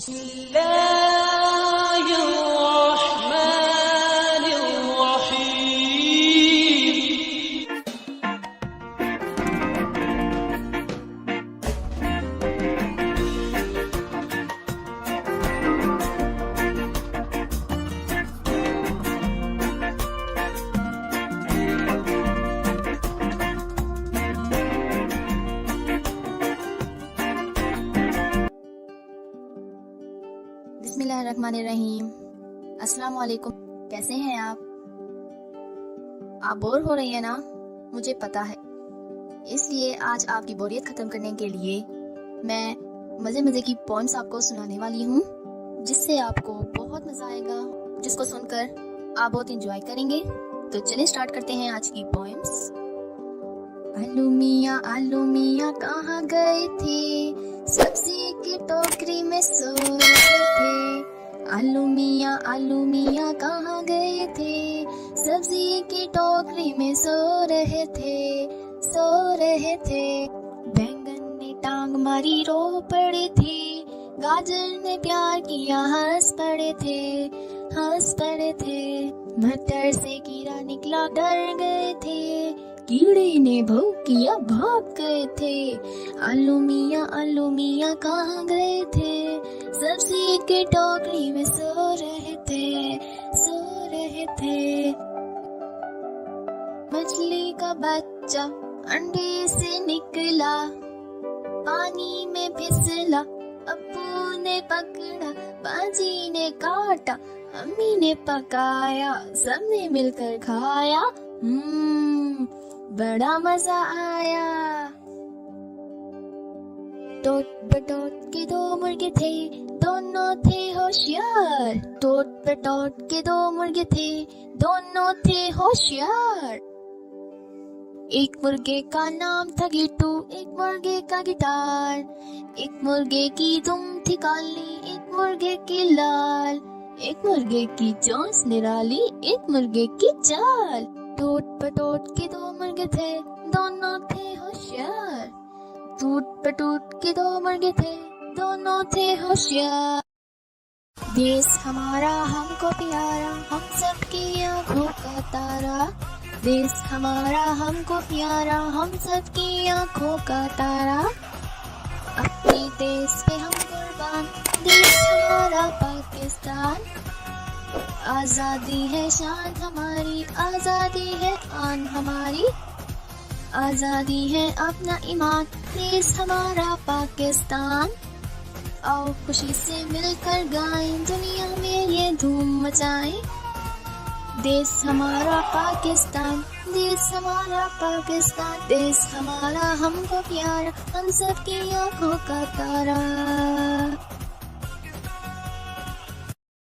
बिस्मिल्लाहिर्रहमानिर्रहीम। अस्सलाम वालेकुम। कैसे हैं आप बोर हो रही हैं ना? मुझे पता है। इसलिए आज आपकी बोरियत खत्म करने के लिए मैं मजे मजे की पोएम्स आपको सुनाने वाली हूँ, जिससे आपको बहुत मजा आएगा, जिसको सुनकर आप बहुत इंजॉय करेंगे। तो चलिए स्टार्ट करते हैं आज की पोएम्स। आलू मियाँ कहाँ गए थे? सब्जी की टोकरी में सो रहे थे। आलू मियाँ कहाँ गए थे? सब्जी की टोकरी में सो रहे थे। बैंगन ने टांग मारी रो पड़े थे। गाजर ने प्यार किया हंस पड़े थे। मटर से कीड़ा निकला डर गए थे। कीड़े ने भौंक किया भाग गए थे। आलू मियाँ कहाँ गए थे? सब्जी की टोकरी में सो रहे थे। मछली का बच्चा अंडे से निकला, पानी में फिसला। अब्बू ने पकड़ा, बाजी ने काटा, अम्मी ने पकाया, सबने मिलकर खाया। बड़ा मजा आया। टोट बटोट के दो मुर्गे थे, दोनों थे होशियार। टोट बटोट के दो मुर्गे थे, दोनों थे होशियार। एक मुर्गे का नाम था गिट्टू, एक मुर्गे का गिटार। एक मुर्गे की दुम थी काली, एक मुर्गे की लाल। एक मुर्गे की चोंच निराली, एक मुर्गे की चाल। टूट पटूट के दो मुर्गे थे, दोनों थे होशियार। टूट पटूट के दो मुर्गे थे, दोनों थे होशियार। देश हमारा हमको प्यारा, हम सबकी आँखों का तारा। देश हमारा हमको प्यारा, हम सबकी आँखों का तारा। अपने देश पे हम कुर्बान, देश हमारा पाकिस्तान। आजादी है शान हमारी, आजादी है आन हमारी। आजादी है अपना ईमान, देश हमारा पाकिस्तान। आओ खुशी से मिलकर गाएं, दुनिया में ये धूम मचाएं। देश हमारा पाकिस्तान, देश हमारा पाकिस्तान। देश हमारा हमको प्यारा, हम सबकी आँखों का तारा।